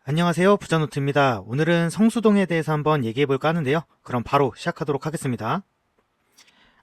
안녕하세요, 부자노트입니다. 오늘은 성수동에 대해서 한번 얘기해볼까 하는데요. 그럼 바로 시작하도록 하겠습니다.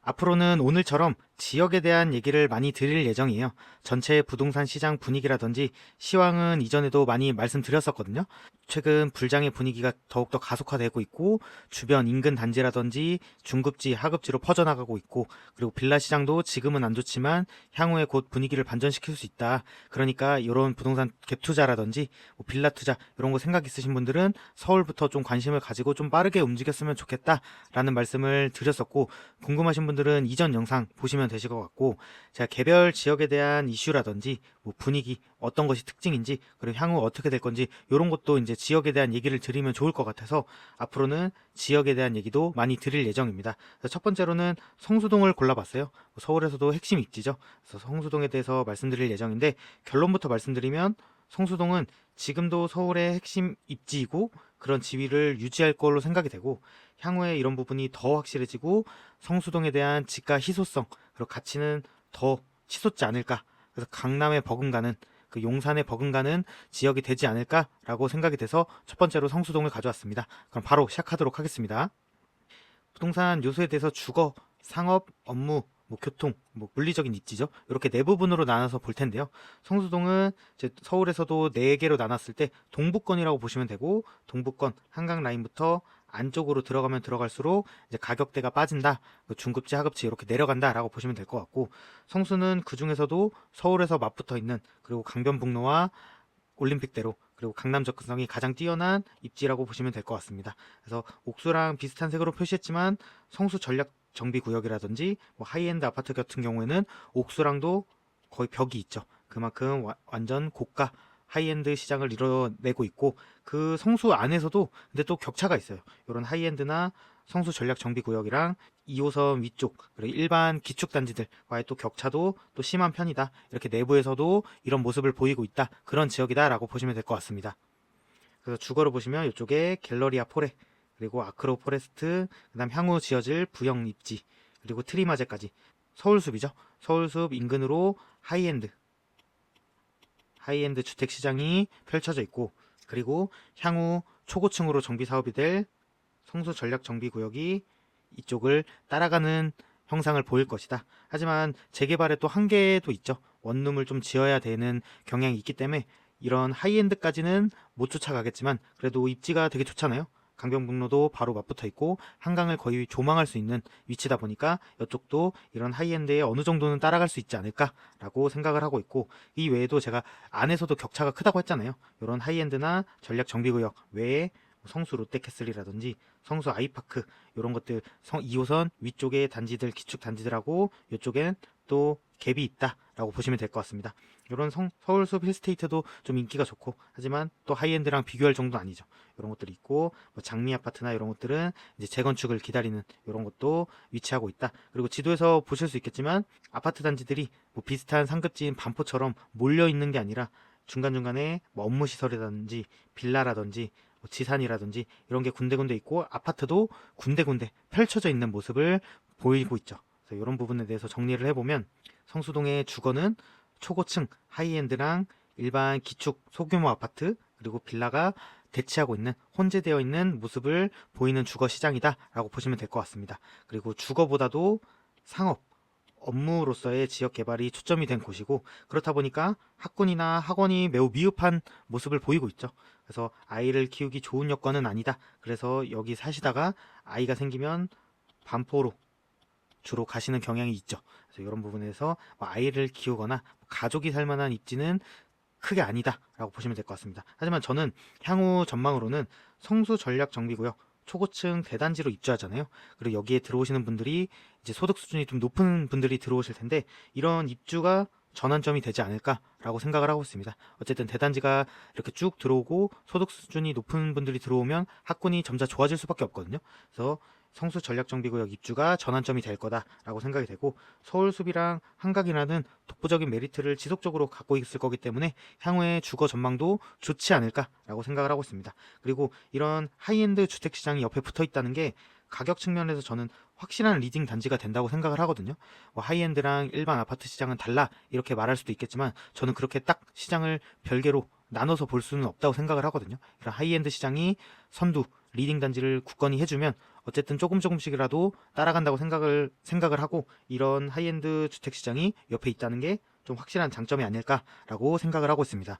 앞으로는 오늘처럼 지역에 대한 얘기를 많이 드릴 예정이에요. 전체 부동산 시장 분위기라든지 시황은 이전에도 많이 말씀드렸었거든요. 최근 불장의 분위기가 더욱더 가속화되고 있고 주변 인근 단지라든지 중급지, 하급지로 퍼져나가고 있고 그리고 빌라 시장도 지금은 안 좋지만 향후에 곧 분위기를 반전시킬 수 있다. 그러니까 이런 부동산 갭 투자라든지 뭐 빌라 투자 이런 거 생각 있으신 분들은 서울부터 좀 관심을 가지고 좀 빠르게 움직였으면 좋겠다라는 말씀을 드렸었고 궁금하신 분들은 이전 영상 보시면 되실 것 같고 제가 개별 지역에 대한 이슈라든지 뭐 분위기 어떤 것이 특징인지 그리고 향후 어떻게 될 건지 이런 것도 이제 지역에 대한 얘기를 드리면 좋을 것 같아서 앞으로는 지역에 대한 얘기도 많이 드릴 예정입니다. 그래서 첫 번째로는 성수동을 골라봤어요. 서울에서도 핵심 입지죠. 그래서 성수동에 대해서 말씀드릴 예정인데 결론부터 말씀드리면 성수동은 지금도 서울의 핵심 입지이고 그런 지위를 유지할 걸로 생각이 되고 향후에 이런 부분이 더 확실해지고 성수동에 대한 지가 희소성 그리고 가치는 더 치솟지 않을까. 그래서 강남에 버금가는 그 용산에 버금가는 지역이 되지 않을까라고 생각이 돼서 첫 번째로 성수동을 가져왔습니다. 그럼 바로 시작하도록 하겠습니다. 부동산 요소에 대해서 주거, 상업, 업무, 뭐 교통, 뭐 물리적인 입지죠. 이렇게 네 부분으로 나눠서 볼 텐데요. 성수동은 이제 서울에서도 네 개로 나눴을 때 동부권이라고 보시면 되고 동부권 한강 라인부터 안쪽으로 들어가면 들어갈수록 이제 가격대가 빠진다. 중급지, 하급지 이렇게 내려간다라고 보시면 될 것 같고 성수는 그 중에서도 서울에서 맞붙어 있는 그리고 강변북로와 올림픽대로 그리고 강남 접근성이 가장 뛰어난 입지라고 보시면 될 것 같습니다. 그래서 옥수랑 비슷한 색으로 표시했지만 성수 전략 정비 구역이라든지 뭐 하이엔드 아파트 같은 경우에는 옥수랑도 거의 벽이 있죠. 그만큼 완전 고가 하이엔드 시장을 이뤄내고 있고 그 성수 안에서도 근데 또 격차가 있어요. 이런 하이엔드나 성수 전략 정비 구역이랑 2호선 위쪽 그리고 일반 기축 단지들과의 또 격차도 또 심한 편이다. 이렇게 내부에서도 이런 모습을 보이고 있다. 그런 지역이다라고 보시면 될 것 같습니다. 그래서 주거로 보시면 이쪽에 갤러리아 포레 그리고 아크로 포레스트 그다음 향후 지어질 부영 입지 그리고 트리마제까지 서울숲이죠. 서울숲 인근으로 하이엔드 주택 시장이 펼쳐져 있고 그리고 향후 초고층으로 정비 사업이 될 성수 전략 정비 구역이 이쪽을 따라가는 형상을 보일 것이다. 하지만 재개발에 또 한계도 있죠. 원룸을 좀 지어야 되는 경향이 있기 때문에 이런 하이엔드까지는 못 쫓아가겠지만 그래도 입지가 되게 좋잖아요. 강변북로도 바로 맞붙어 있고 한강을 거의 조망할 수 있는 위치다 보니까 이쪽도 이런 하이엔드에 어느 정도는 따라갈 수 있지 않을까라고 생각을 하고 있고 이 외에도 제가 안에서도 격차가 크다고 했잖아요. 이런 하이엔드나 전략 정비구역 외에 성수 롯데캐슬이라든지 성수 아이파크 이런 것들 2호선 위쪽에 단지들 기축 단지들하고 이쪽에는 또 갭이 있다라고 보시면 될 것 같습니다. 이런 서울숲 힐스테이트도 좀 인기가 좋고 하지만 또 하이엔드랑 비교할 정도는 아니죠. 이런 것들이 있고 뭐 장미 아파트나 이런 것들은 이제 재건축을 기다리는 이런 것도 위치하고 있다. 그리고 지도에서 보실 수 있겠지만 아파트 단지들이 뭐 비슷한 상급지인 반포처럼 몰려 있는 게 아니라 중간중간에 뭐 업무 시설이라든지 빌라라든지 뭐 지산이라든지 이런 게 군데군데 있고 아파트도 군데군데 펼쳐져 있는 모습을 보이고 있죠. 그래서 이런 부분에 대해서 정리를 해보면 성수동의 주거는 초고층 하이엔드랑 일반 기축 소규모 아파트 그리고 빌라가 대치하고 있는 혼재되어 있는 모습을 보이는 주거 시장이다라고 보시면 될 것 같습니다. 그리고 주거보다도 상업 업무로서의 지역 개발이 초점이 된 곳이고 그렇다 보니까 학군이나 학원이 매우 미흡한 모습을 보이고 있죠. 그래서 아이를 키우기 좋은 여건은 아니다. 그래서 여기 사시다가 아이가 생기면 반포로 주로 가시는 경향이 있죠. 그래서 이런 부분에서 뭐 아이를 키우거나 가족이 살 만한 입지는 크게 아니다라고 보시면 될 것 같습니다. 하지만 저는 향후 전망으로는 성수 전략 정비구역 초고층 대단지로 입주하잖아요. 그리고 여기에 들어오시는 분들이 이제 소득 수준이 좀 높은 분들이 들어오실 텐데 이런 입주가 전환점이 되지 않을까라고 생각을 하고 있습니다. 어쨌든 대단지가 이렇게 쭉 들어오고 소득 수준이 높은 분들이 들어오면 학군이 점차 좋아질 수밖에 없거든요. 그래서 성수 전략정비구역 입주가 전환점이 될 거다라고 생각이 되고 서울숲이랑 한강이라는 독보적인 메리트를 지속적으로 갖고 있을 거기 때문에 향후의 주거 전망도 좋지 않을까라고 생각을 하고 있습니다. 그리고 이런 하이엔드 주택시장이 옆에 붙어 있다는 게 가격 측면에서 저는 확실한 리딩 단지가 된다고 생각을 하거든요. 뭐 하이엔드랑 일반 아파트 시장은 달라 이렇게 말할 수도 있겠지만 저는 그렇게 딱 시장을 별개로 나눠서 볼 수는 없다고 생각을 하거든요. 이런 하이엔드 시장이 선두 리딩 단지를 굳건히 해주면 어쨌든 조금씩이라도 따라간다고 생각을 하고, 이런 하이엔드 주택 시장이 옆에 있다는 게 좀 확실한 장점이 아닐까라고 생각을 하고 있습니다.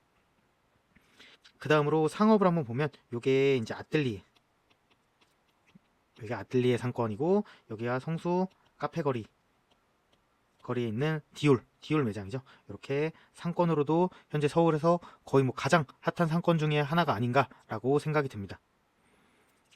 그 다음으로 상업을 한번 보면, 요게 이제 여기 아틀리에 상권이고, 여기가 성수 카페 거리에 있는 디올 매장이죠. 이렇게 상권으로도 현재 서울에서 거의 뭐 가장 핫한 상권 중에 하나가 아닌가라고 생각이 듭니다.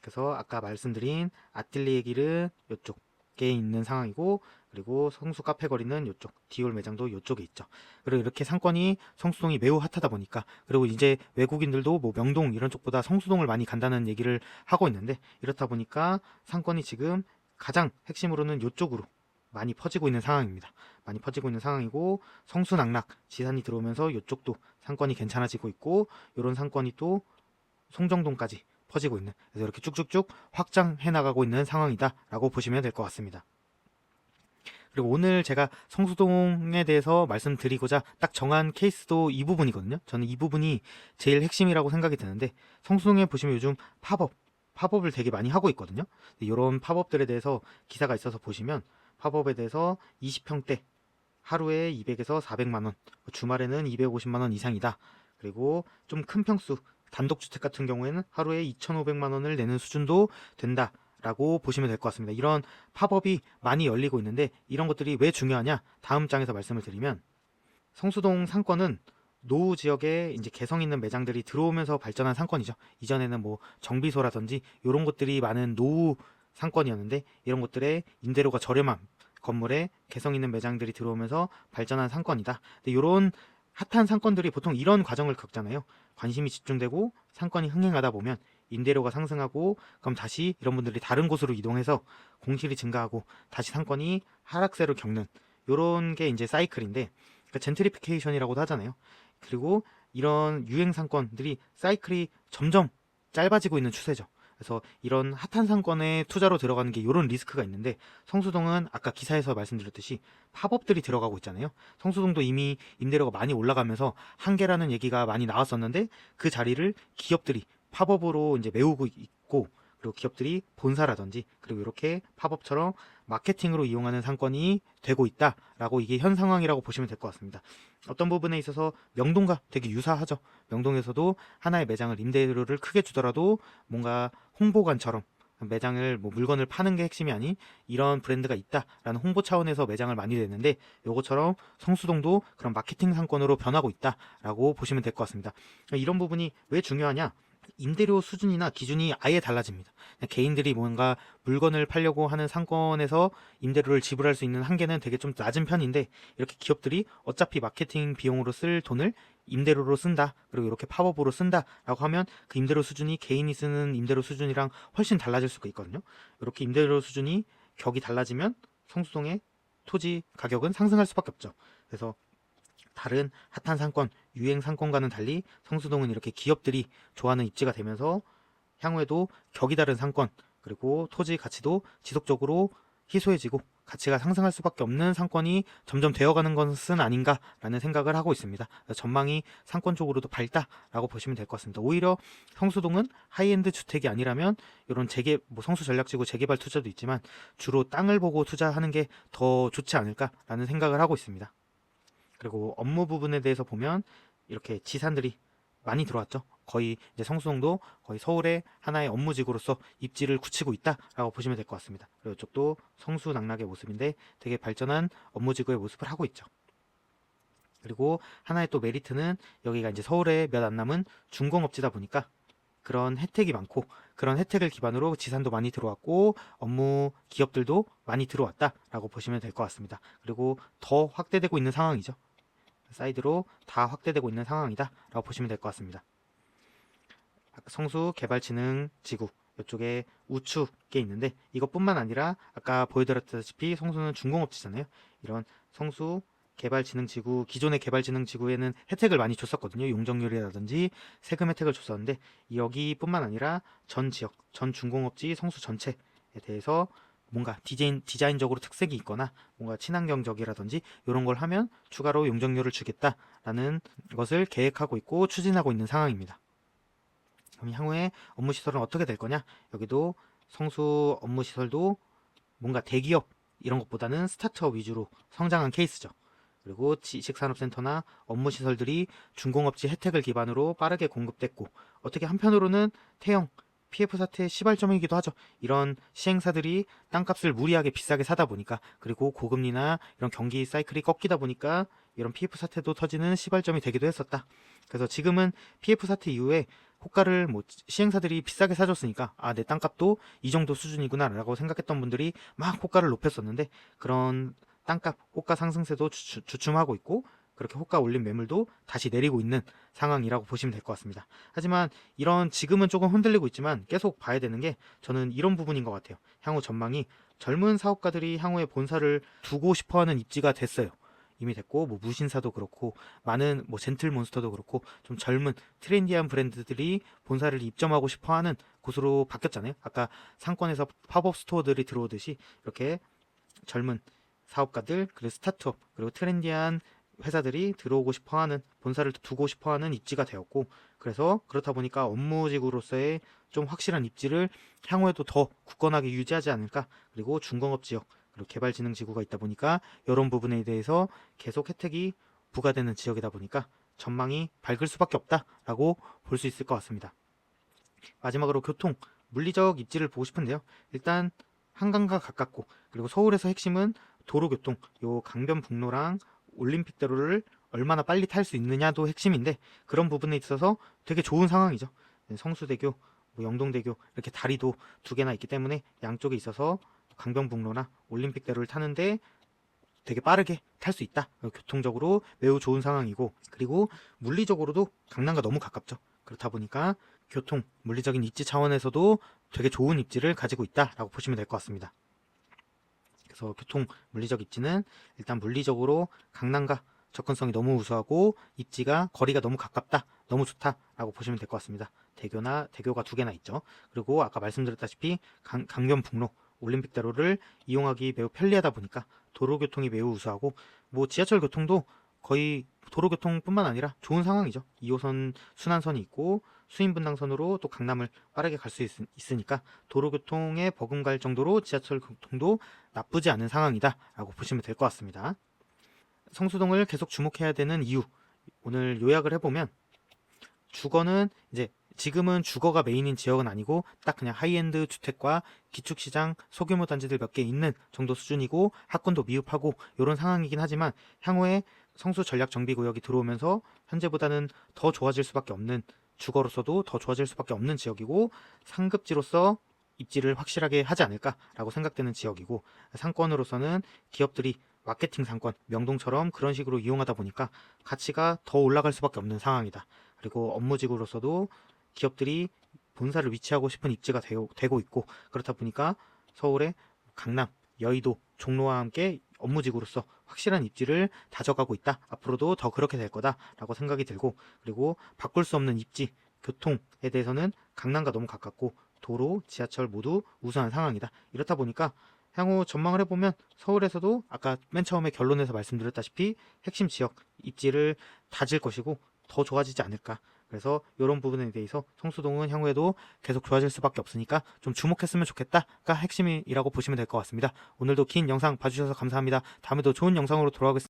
그래서 아까 말씀드린 아틀리에 길은 이쪽에 있는 상황이고, 그리고 성수 카페 거리는 이쪽, 디올 매장도 이쪽에 있죠. 그리고 이렇게 상권이 성수동이 매우 핫하다 보니까, 그리고 이제 외국인들도 뭐 명동 이런 쪽보다 성수동을 많이 간다는 얘기를 하고 있는데, 이렇다 보니까 상권이 지금 가장 핵심으로는 이쪽으로 많이 퍼지고 있는 상황입니다. 많이 퍼지고 있는 상황이고, 성수낙락 지산이 들어오면서 이쪽도 상권이 괜찮아지고 있고, 이런 상권이 또 송정동까지 퍼지고 있는, 그래서 이렇게 쭉쭉쭉 확장해 나가고 있는 상황이다 라고 보시면 될 것 같습니다. 그리고 오늘 제가 성수동에 대해서 말씀드리고자 딱 정한 케이스도 이 부분이거든요. 저는 이 부분이 제일 핵심이라고 생각이 드는데, 성수동에 보시면 요즘 팝업을 되게 많이 하고 있거든요. 이런 팝업들에 대해서 기사가 있어서 보시면, 팝업에 대해서 20평대 하루에 200에서 400만원, 주말에는 250만원 이상이다. 그리고 좀 큰 평수 단독주택 같은 경우에는 하루에 2,500만원을 내는 수준도 된다 라고 보시면 될 것 같습니다. 이런 팝업이 많이 열리고 있는데, 이런 것들이 왜 중요하냐, 다음 장에서 말씀을 드리면, 성수동 상권은 노후 지역에 이제 개성 있는 매장들이 들어오면서 발전한 상권이죠. 이전에는 뭐 정비소라든지 이런 것들이 많은 노후 상권이었는데, 이런 것들의 임대료가 저렴한 건물에 개성 있는 매장들이 들어오면서 발전한 상권이다. 근데 이런 핫한 상권들이 보통 이런 과정을 겪잖아요. 관심이 집중되고 상권이 흥행하다 보면 임대료가 상승하고, 그럼 다시 이런 분들이 다른 곳으로 이동해서 공실이 증가하고 다시 상권이 하락세를 겪는, 이런 게 이제 사이클인데, 그러니까 젠트리피케이션이라고도 하잖아요. 그리고 이런 유행 상권들이 사이클이 점점 짧아지고 있는 추세죠. 그래서 이런 핫한 상권에 투자로 들어가는 게 이런 리스크가 있는데, 성수동은 아까 기사에서 말씀드렸듯이 팝업들이 들어가고 있잖아요. 성수동도 이미 임대료가 많이 올라가면서 한계라는 얘기가 많이 나왔었는데, 그 자리를 기업들이 팝업으로 이제 메우고 있고, 그리고 기업들이 본사라든지, 그리고 이렇게 팝업처럼 마케팅으로 이용하는 상권이 되고 있다라고, 이게 현 상황이라고 보시면 될 것 같습니다. 어떤 부분에 있어서 명동과 되게 유사하죠. 명동에서도 하나의 매장을 임대료를 크게 주더라도 뭔가 홍보관처럼 매장을 뭐 물건을 파는 게 핵심이 아닌 이런 브랜드가 있다라는 홍보 차원에서 매장을 많이 내는데, 요것처럼 성수동도 그런 마케팅 상권으로 변하고 있다라고 보시면 될 것 같습니다. 이런 부분이 왜 중요하냐? 임대료 수준이나 기준이 아예 달라집니다. 개인들이 뭔가 물건을 팔려고 하는 상권에서 임대료를 지불할 수 있는 한계는 되게 좀 낮은 편인데, 이렇게 기업들이 어차피 마케팅 비용으로 쓸 돈을 임대료로 쓴다, 그리고 이렇게 팝업으로 쓴다라고 하면 그 임대료 수준이 개인이 쓰는 임대료 수준이랑 훨씬 달라질 수가 있거든요. 이렇게 임대료 수준이 격이 달라지면 성수동의 토지 가격은 상승할 수밖에 없죠. 그래서 다른 핫한 상권, 유행 상권과는 달리 성수동은 이렇게 기업들이 좋아하는 입지가 되면서 향후에도 격이 다른 상권, 그리고 토지 가치도 지속적으로 희소해지고 가치가 상승할 수밖에 없는 상권이 점점 되어가는 것은 아닌가라는 생각을 하고 있습니다. 전망이 상권 쪽으로도 밝다라고 보시면 될 것 같습니다. 오히려 성수동은 하이엔드 주택이 아니라면 이런 뭐 성수 전략지구 재개발 투자도 있지만 주로 땅을 보고 투자하는 게 더 좋지 않을까라는 생각을 하고 있습니다. 그리고 업무 부분에 대해서 보면 이렇게 지산들이 많이 들어왔죠. 거의 이제 성수동도 거의 서울의 하나의 업무지구로서 입지를 굳히고 있다라고 보시면 될 것 같습니다. 그리고 이쪽도 성수낙락의 모습인데 되게 발전한 업무지구의 모습을 하고 있죠. 그리고 하나의 또 메리트는 여기가 이제 서울에 몇 안 남은 중공업지다 보니까 그런 혜택이 많고, 그런 혜택을 기반으로 지산도 많이 들어왔고 업무 기업들도 많이 들어왔다라고 보시면 될 것 같습니다. 그리고 더 확대되고 있는 상황이죠. 사이드로 다 확대되고 있는 상황이다 라고 보시면 될 것 같습니다. 성수 개발진흥지구 이쪽에 우측에 있는데, 이것뿐만 아니라 아까 보여드렸다시피 성수는 중공업지잖아요. 이런 성수 개발진흥지구, 기존의 개발진흥지구에는 혜택을 많이 줬었거든요. 용적률이라든지 세금 혜택을 줬었는데, 여기뿐만 아니라 전 지역, 전 중공업지 성수 전체에 대해서 뭔가 디자인적으로 특색이 있거나 뭔가 친환경적이라든지 이런 걸 하면 추가로 용적률을 주겠다 라는 것을 계획하고 있고 추진하고 있는 상황입니다. 그럼 향후에 업무 시설은 어떻게 될 거냐? 여기도 성수 업무 시설도 뭔가 대기업 이런 것보다는 스타트업 위주로 성장한 케이스죠. 그리고 지식산업센터나 업무 시설들이 중공업지 혜택을 기반으로 빠르게 공급됐고, 어떻게 한편으로는 태형 PF 사태의 시발점이기도 하죠. 이런 시행사들이 땅값을 무리하게 비싸게 사다 보니까, 그리고 고금리나 이런 경기 사이클이 꺾이다 보니까 이런 PF 사태도 터지는 시발점이 되기도 했었다. 그래서 지금은 PF 사태 이후에 호가를 시행사들이 비싸게 사줬으니까 내 땅값도 이 정도 수준이구나 라고 생각했던 분들이 막 호가를 높였었는데, 그런 땅값 호가 상승세도 주춤하고 있고, 그렇게 호가 올린 매물도 다시 내리고 있는 상황이라고 보시면 될 것 같습니다. 하지만 이런 지금은 조금 흔들리고 있지만 계속 봐야 되는 게 저는 이런 부분인 것 같아요. 향후 전망이 젊은 사업가들이 향후에 본사를 두고 싶어하는 입지가 됐어요. 이미 됐고, 무신사도 그렇고, 많은 젠틀몬스터도 그렇고, 좀 젊은 트렌디한 브랜드들이 본사를 입점하고 싶어하는 곳으로 바뀌었잖아요. 아까 상권에서 팝업 스토어들이 들어오듯이 이렇게 젊은 사업가들, 그리고 스타트업, 그리고 트렌디한 회사들이 들어오고 싶어하는, 본사를 두고 싶어하는 입지가 되었고, 그래서 그렇다 보니까 업무직으로서의 좀 확실한 입지를 향후에도 더 굳건하게 유지하지 않을까. 그리고 중공업 지역, 그리고 개발진흥지구가 있다 보니까 이런 부분에 대해서 계속 혜택이 부과되는 지역이다 보니까 전망이 밝을 수밖에 없다라고 볼 수 있을 것 같습니다. 마지막으로 교통, 물리적 입지를 보고 싶은데요. 일단 한강과 가깝고, 그리고 서울에서 핵심은 도로교통, 요 강변북로랑 올림픽대로를 얼마나 빨리 탈 수 있느냐도 핵심인데, 그런 부분에 있어서 되게 좋은 상황이죠. 성수대교, 영동대교 이렇게 다리도 두 개나 있기 때문에 양쪽에 있어서 강변북로나 올림픽대로를 타는데 되게 빠르게 탈 수 있다. 교통적으로 매우 좋은 상황이고, 그리고 물리적으로도 강남과 너무 가깝죠. 그렇다 보니까 교통, 물리적인 입지 차원에서도 되게 좋은 입지를 가지고 있다라고 보시면 될 것 같습니다. 그래서 교통, 물리적 입지는 일단 물리적으로 강남과 접근성이 너무 우수하고 입지가 거리가 너무 가깝다, 너무 좋다라고 보시면 될 것 같습니다. 대교가 두 개나 있죠. 그리고 아까 말씀드렸다시피 강변북로, 올림픽대로를 이용하기 매우 편리하다 보니까 도로교통이 매우 우수하고, 지하철 교통도 거의 도로교통뿐만 아니라 좋은 상황이죠. 2호선 순환선이 있고 수인분당선으로 또 강남을 빠르게 갈 수 있으니까 도로교통에 버금갈 정도로 지하철 교통도 나쁘지 않은 상황이다 라고 보시면 될 것 같습니다. 성수동을 계속 주목해야 되는 이유, 오늘 요약을 해보면, 주거는 이제 지금은 주거가 메인인 지역은 아니고 딱 그냥 하이엔드 주택과 기축시장 소규모 단지들 몇 개 있는 정도 수준이고, 학군도 미흡하고 이런 상황이긴 하지만, 향후에 성수 전략 정비구역이 들어오면서 현재보다는 더 좋아질 수밖에 없는, 주거로서도 더 좋아질 수밖에 없는 지역이고, 상급지로서 입지를 확실하게 하지 않을까라고 생각되는 지역이고, 상권으로서는 기업들이 마케팅 상권, 명동처럼 그런 식으로 이용하다 보니까 가치가 더 올라갈 수밖에 없는 상황이다. 그리고 업무직으로서도 기업들이 본사를 위치하고 싶은 입지가 되고 있고, 그렇다 보니까 서울의 강남, 여의도, 종로와 함께 업무직으로서 확실한 입지를 다져가고 있다. 앞으로도 더 그렇게 될 거다라고 생각이 들고, 그리고 바꿀 수 없는 입지, 교통에 대해서는 강남과 너무 가깝고 도로, 지하철 모두 우수한 상황이다. 이렇다 보니까 향후 전망을 해보면 서울에서도 아까 맨 처음에 결론에서 말씀드렸다시피 핵심 지역 입지를 다질 것이고 더 좋아지지 않을까. 그래서 이런 부분에 대해서 성수동은 향후에도 계속 좋아질 수밖에 없으니까 좀 주목했으면 좋겠다가 핵심이라고 보시면 될 것 같습니다. 오늘도 긴 영상 봐주셔서 감사합니다. 다음에도 좋은 영상으로 돌아오겠습니다.